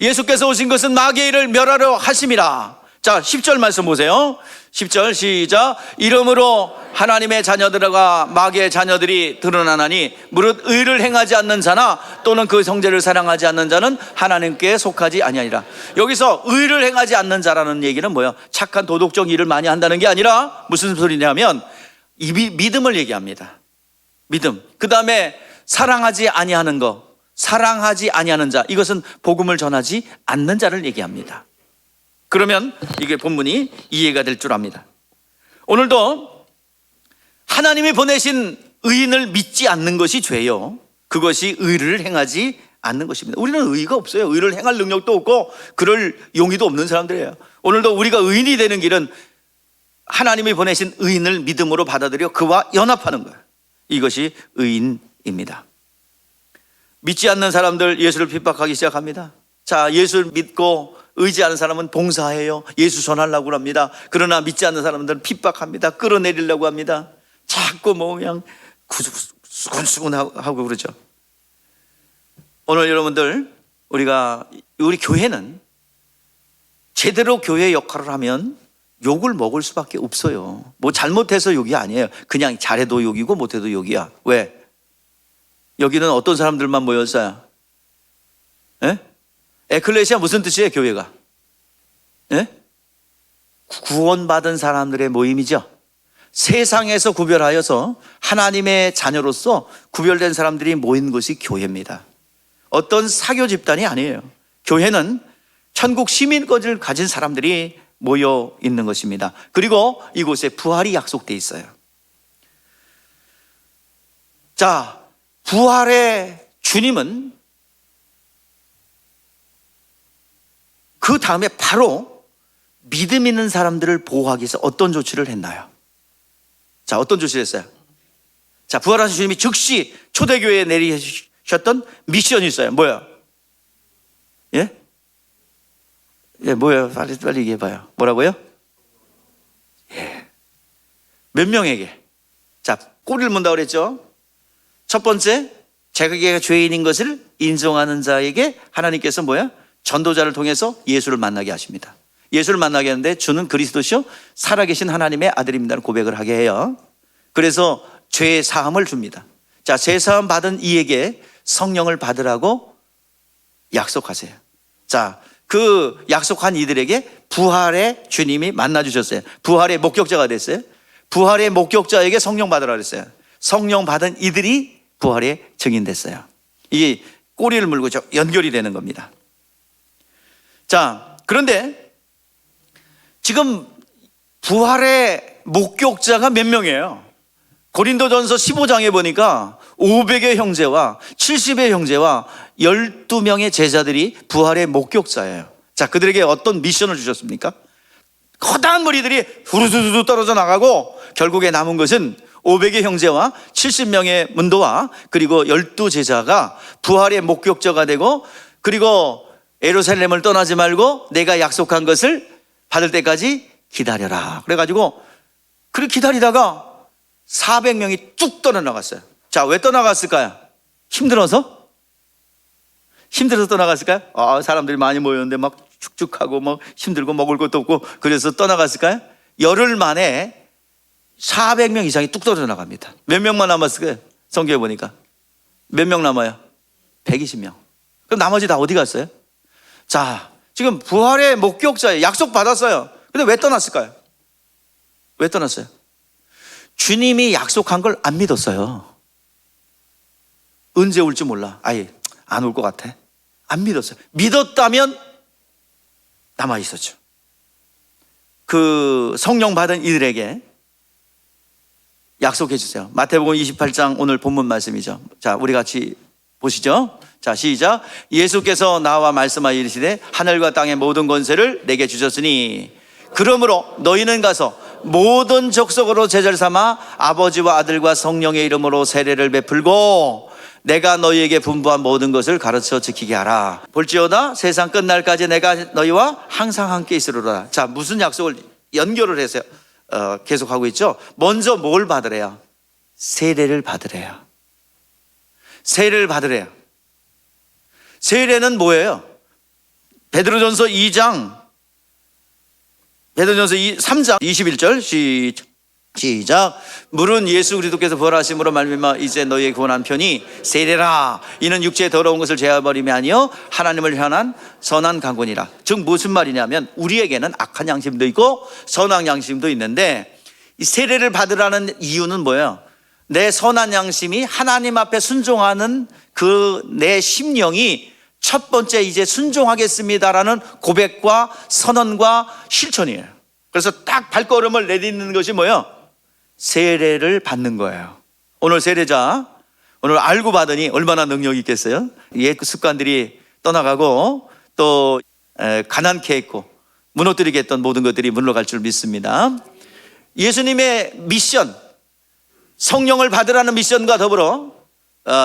예수께서 오신 것은 마귀의 일을 멸하려 하심이라. 자, 10절 말씀 보세요. 10절 시작. 이러므로 하나님의 자녀들과 마귀의 자녀들이 드러나나니 무릇 의를 행하지 않는 자나 또는 그 형제를 사랑하지 않는 자는 하나님께 속하지 아니하리라. 여기서 의를 행하지 않는 자라는 얘기는 뭐예요? 착한 도덕적 일을 많이 한다는 게 아니라 무슨 소리냐면 이 믿음을 얘기합니다. 믿음. 그 다음에 사랑하지 아니하는 거, 사랑하지 아니하는 자, 이것은 복음을 전하지 않는 자를 얘기합니다. 그러면 이게 본문이 이해가 될 줄 압니다. 오늘도 하나님이 보내신 의인을 믿지 않는 것이 죄요. 그것이 의를 행하지 않는 것입니다. 우리는 의가 없어요. 의를 행할 능력도 없고 그럴 용의도 없는 사람들이에요. 오늘도 우리가 의인이 되는 길은 하나님이 보내신 의인을 믿음으로 받아들여 그와 연합하는 거예요. 이것이 의인입니다. 믿지 않는 사람들 예수를 핍박하기 시작합니다. 자, 예수를 믿고 의지하는 사람은 봉사해요. 예수 전하려고 합니다. 그러나 믿지 않는 사람들은 핍박합니다. 끌어내리려고 합니다. 자꾸 뭐 그냥 수근수근하고 그러죠. 오늘 여러분들 우리 교회는 제대로 교회 역할을 하면 욕을 먹을 수밖에 없어요. 뭐 잘못해서 욕이 아니에요. 그냥 잘해도 욕이고 못해도 욕이야. 왜? 여기는 어떤 사람들만 모였어요? 예? 에클레시아 무슨 뜻이에요? 교회가? 예? 구원받은 사람들의 모임이죠. 세상에서 구별하여서 하나님의 자녀로서 구별된 사람들이 모인 것이 교회입니다. 어떤 사교 집단이 아니에요. 교회는 천국 시민권을 가진 사람들이 모여 있는 것입니다. 그리고 이곳에 부활이 약속되어 있어요. 자, 부활의 주님은 그 다음에 바로 믿음 있는 사람들을 보호하기 위해서 어떤 조치를 했나요? 자, 어떤 조치를 했어요? 자, 부활하신 주님이 즉시 초대교회에 내리셨던 미션이 있어요. 뭐야? 예? 예, 뭐예요? 빨리 얘기해봐요. 뭐라고요? 예. 몇 명에게? 자, 꼬리를 문다고 그랬죠? 첫 번째, 자기가 죄인인 것을 인정하는 자에게 하나님께서 뭐야? 전도자를 통해서 예수를 만나게 하십니다. 예수를 만나게 하는데 주는 그리스도시요 살아계신 하나님의 아들입니다라는 고백을 하게 해요. 그래서 죄 사함을 줍니다. 자, 죄 사함 받은 이에게 성령을 받으라고 약속하세요. 자, 그 약속한 이들에게 부활의 주님이 만나 주셨어요. 부활의 목격자가 됐어요. 부활의 목격자에게 성령 받으라 그랬어요. 성령 받은 이들이 부활의 증인 됐어요. 이게 꼬리를 물고 연결이 되는 겁니다. 자, 그런데 지금 부활의 목격자가 몇 명이에요? 고린도전서 15장에 보니까 500의 형제와 70의 형제와 12명의 제자들이 부활의 목격자예요. 자, 그들에게 어떤 미션을 주셨습니까? 커다란 무리들이 후루두두 떨어져 나가고 결국에 남은 것은 500의 형제와 70명의 문도와 그리고 12제자가 부활의 목격자가 되고, 그리고 예루살렘을 떠나지 말고 내가 약속한 것을 받을 때까지 기다려라. 그래가지고 그렇게 기다리다가 400명이 뚝 떠나갔어요. 자, 왜 떠나갔을까요? 힘들어서? 힘들어서 떠나갔을까요? 사람들이 많이 모였는데 막 축축하고 뭐 힘들고 먹을 것도 없고 그래서 떠나갔을까요? 열흘 만에 400명 이상이 뚝 떨어져 나갑니다. 몇 명만 남았을까요? 성경에 보니까 몇 명 남아요? 120명. 그럼 나머지 다 어디 갔어요? 자, 지금 부활의 목격자예요. 약속 받았어요. 근데 왜 떠났을까요? 왜 떠났어요? 주님이 약속한 걸 안 믿었어요. 언제 올지 몰라. 아예 안 올 것 같아. 안 믿었어요. 믿었다면 남아 있었죠. 그 성령 받은 이들에게 약속해 주세요. 마태복음 28장 오늘 본문 말씀이죠. 자, 우리 같이 보시죠. 자, 시작. 예수께서 나와 말씀하여 이르시되 하늘과 땅의 모든 권세를 내게 주셨으니 그러므로 너희는 가서 모든 족속으로 제자를 삼아 아버지와 아들과 성령의 이름으로 세례를 베풀고 내가 너희에게 분부한 모든 것을 가르쳐 지키게 하라. 볼지어다 세상 끝날까지 내가 너희와 항상 함께 있으리라. 자, 무슨 약속을 연결을 해서 계속하고 있죠. 먼저 뭘 받으래요? 세례를 받으래요. 세례를 받으래요. 세례는 뭐예요? 베드로전서 2장 베드로전서 3장 21절 시작. 물은 예수 그리스도께서 부활하심으로 말미암아 이제 너희의 구원한 편이 세례라. 이는 육체의 더러운 것을 제어버림이 아니요 하나님을 향한 선한 강권이라. 즉 무슨 말이냐면 우리에게는 악한 양심도 있고 선한 양심도 있는데 이 세례를 받으라는 이유는 뭐예요? 내 선한 양심이 하나님 앞에 순종하는 그 내 심령이 첫 번째 이제 순종하겠습니다라는 고백과 선언과 실천이에요. 그래서 딱 발걸음을 내딛는 것이 뭐예요? 세례를 받는 거예요. 오늘 세례자 오늘 알고 받으니 얼마나 능력이 있겠어요? 옛 습관들이 떠나가고 또 가난케 했고 무너뜨리게 했던 모든 것들이 물러갈 줄 믿습니다. 예수님의 미션, 성령을 받으라는 미션과 더불어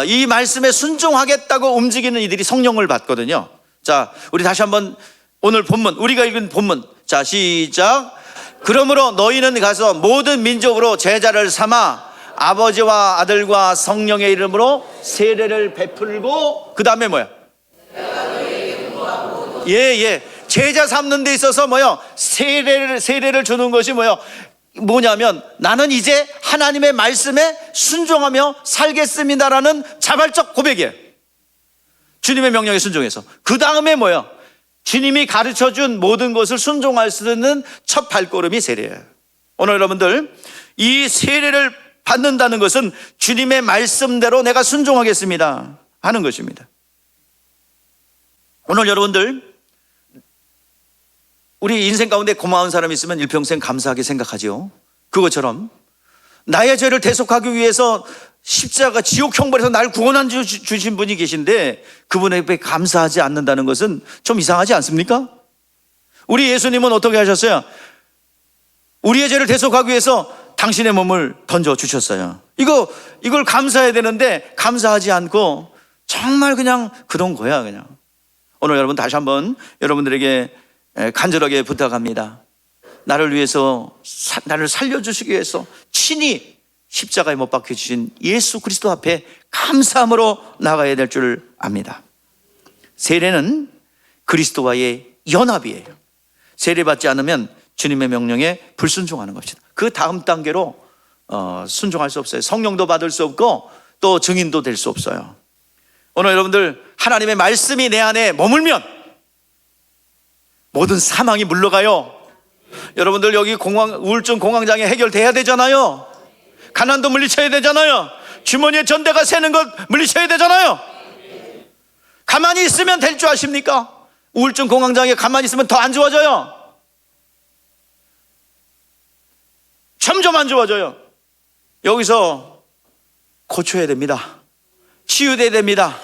이 말씀에 순종하겠다고 움직이는 이들이 성령을 받거든요. 자, 우리 다시 한번 오늘 본문, 우리가 읽은 본문. 자, 시작. 그러므로 너희는 가서 모든 민족으로 제자를 삼아 아버지와 아들과 성령의 이름으로 세례를 베풀고 그 다음에 뭐야? 제자 삼는 데 있어서 뭐요? 세례를 주는 것이 뭐요? 뭐냐면 나는 이제 하나님의 말씀에 순종하며 살겠습니다라는 자발적 고백이에요. 주님의 명령에 순종해서. 그 다음에 뭐예요? 주님이 가르쳐준 모든 것을 순종할 수 있는 첫 발걸음이 세례예요. 오늘 여러분들 이 세례를 받는다는 것은 주님의 말씀대로 내가 순종하겠습니다 하는 것입니다. 오늘 여러분들 우리 인생 가운데 고마운 사람이 있으면 일평생 감사하게 생각하지요. 그것처럼 나의 죄를 대속하기 위해서 십자가 지옥 형벌에서 날 구원한 주신 분이 계신데 그분에게 감사하지 않는다는 것은 좀 이상하지 않습니까? 우리 예수님은 어떻게 하셨어요? 우리의 죄를 대속하기 위해서 당신의 몸을 던져주셨어요. 이걸 감사해야 되는데 감사하지 않고 정말 그냥 그런 거야 그냥. 오늘 여러분 다시 한번 여러분들에게 간절하게 부탁합니다. 나를 위해서 나를 살려주시기 위해서 친히 십자가에 못 박혀주신 예수 그리스도 앞에 감사함으로 나가야 될 줄 압니다. 세례는 그리스도와의 연합이에요. 세례받지 않으면 주님의 명령에 불순종하는 것입니다. 그 다음 단계로 순종할 수 없어요. 성령도 받을 수 없고 또 증인도 될 수 없어요. 오늘 여러분들 하나님의 말씀이 내 안에 머물면 모든 사망이 물러가요. 여러분들 여기 우울증 공황장애 해결돼야 되잖아요. 가난도 물리쳐야 되잖아요. 주머니에 전대가 새는 것 물리쳐야 되잖아요. 가만히 있으면 될 줄 아십니까? 우울증 공황장애 가만히 있으면 더 안 좋아져요. 점점 안 좋아져요. 여기서 고쳐야 됩니다. 치유돼야 됩니다.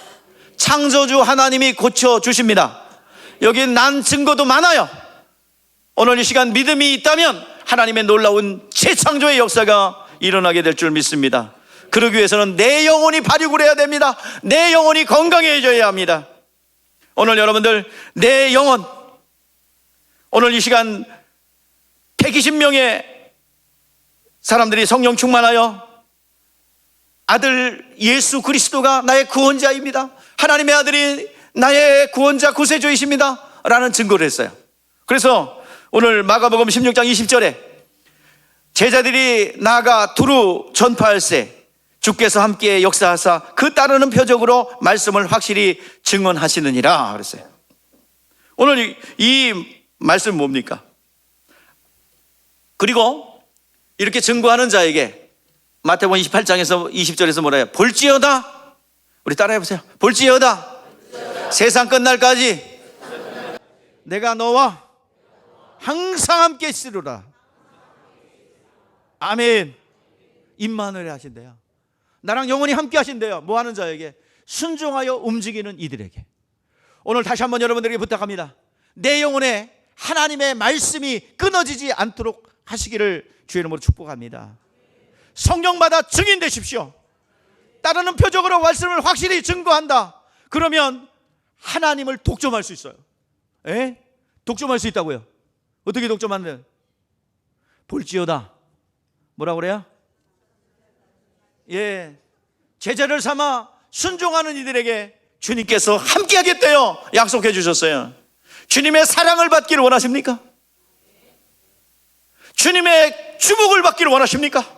창조주 하나님이 고쳐주십니다. 여기 난 증거도 많아요. 오늘 이 시간 믿음이 있다면 하나님의 놀라운 재창조의 역사가 일어나게 될 줄 믿습니다. 그러기 위해서는 내 영혼이 발육을 해야 됩니다. 내 영혼이 건강해져야 합니다. 오늘 여러분들 내 영혼, 오늘 이 시간 120명의 사람들이 성령 충만하여 아들 예수 그리스도가 나의 구원자입니다. 하나님의 아들이 나의 구원자 구세주이십니다 라는 증거를 했어요. 그래서 오늘 마가복음 16장 20절에 제자들이 나아가 두루 전파할세 주께서 함께 역사하사 그 따르는 표적으로 말씀을 확실히 증언하시느니라 그랬어요. 오늘 이 말씀 뭡니까? 그리고 이렇게 증거하는 자에게 마태복음 28장에서 20절에서 뭐라 해요? 볼지어다, 우리 따라해 보세요. 볼지어다 세상 끝날까지 내가 너와 항상 함께 있으리라. 아멘. 임마누엘 하신대요. 나랑 영원히 함께 하신대요. 뭐 하는 자에게? 순종하여 움직이는 이들에게. 오늘 다시 한번 여러분들에게 부탁합니다. 내 영혼에 하나님의 말씀이 끊어지지 않도록 하시기를 주의 이름으로 축복합니다. 성령마다 증인 되십시오. 따르는 표적으로 말씀을 확실히 증거한다. 그러면 하나님을 독점할 수 있어요. 에? 독점할 수 있다고요. 어떻게 독점하는데? 볼지어다. 뭐라고 그래요? 예, 제자를 삼아 순종하는 이들에게 주님께서 함께 하겠대요. 약속해 주셨어요. 주님의 사랑을 받기를 원하십니까? 주님의 주목을 받기를 원하십니까?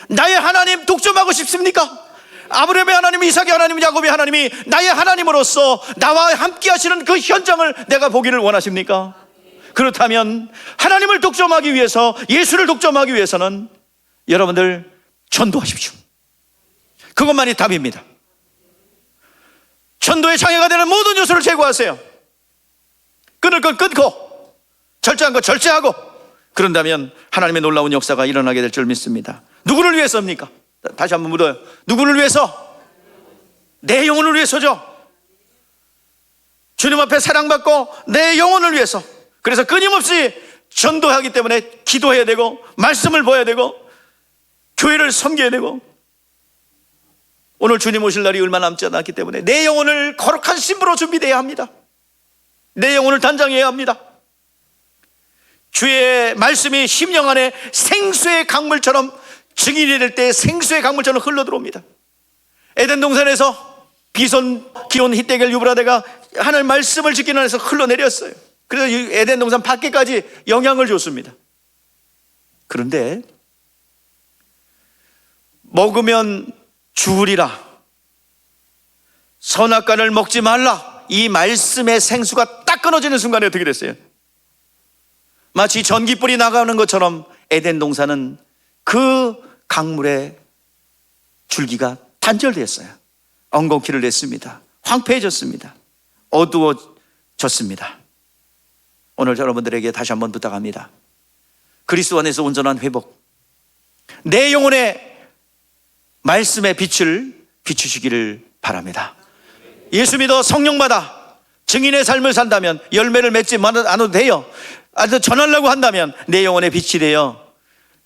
나의 하나님 독점하고 싶습니까? 아브라함의 하나님, 이삭의 하나님, 야곱의 하나님이 나의 하나님으로서 나와 함께 하시는 그 현장을 내가 보기를 원하십니까? 그렇다면 하나님을 독점하기 위해서, 예수를 독점하기 위해서는 여러분들 전도하십시오. 그것만이 답입니다. 전도의 장애가 되는 모든 요소를 제거하세요. 끊을 건 끊고 절제한 건 절제하고, 그런다면 하나님의 놀라운 역사가 일어나게 될 줄 믿습니다. 누구를 위해서입니까? 다시 한번 묻어요. 누구를 위해서? 내 영혼을 위해서죠. 주님 앞에 사랑받고 내 영혼을 위해서. 그래서 끊임없이 전도하기 때문에 기도해야 되고, 말씀을 보아야 되고, 교회를 섬겨야 되고, 오늘 주님 오실 날이 얼마 남지 않았기 때문에 내 영혼을 거룩한 신부로 준비되어야 합니다. 내 영혼을 단장해야 합니다. 주의 말씀이 심령 안에 생수의 강물처럼, 증인이 될 때 생수의 강물처럼 흘러들어옵니다. 에덴 동산에서 비손, 기온, 히데겔, 유브라데가 하나님 말씀을 지키는 안에서 흘러내렸어요. 그래서 에덴 동산 밖에까지 영향을 줬습니다. 그런데 먹으면 죽으리라, 선악과를 먹지 말라, 이 말씀의 생수가 딱 끊어지는 순간에 어떻게 됐어요? 마치 전기불이 나가는 것처럼 에덴 동산은 그 강물의 줄기가 단절됐어요. 엉겅퀴를 냈습니다. 황폐해졌습니다. 어두워졌습니다. 오늘 여러분들에게 다시 한번 부탁합니다. 그리스도 안에서 온전한 회복, 내 영혼의 말씀의 빛을 비추시기를 바랍니다. 예수 믿어 성령받아 증인의 삶을 산다면, 열매를 맺지 않아도 돼요. 아주 전하려고 한다면 내 영혼의 빛이 되어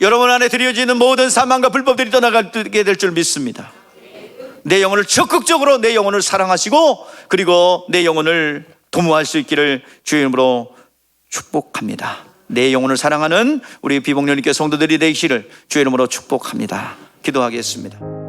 여러분 안에 드려지는 모든 사망과 불법들이 떠나가게 될 줄 믿습니다. 내 영혼을 적극적으로, 내 영혼을 사랑하시고, 그리고 내 영혼을 도모할 수 있기를 주의 이름으로 축복합니다. 내 영혼을 사랑하는 우리 비복녀님께 성도들이 되시기를 주의 이름으로 축복합니다. 기도하겠습니다.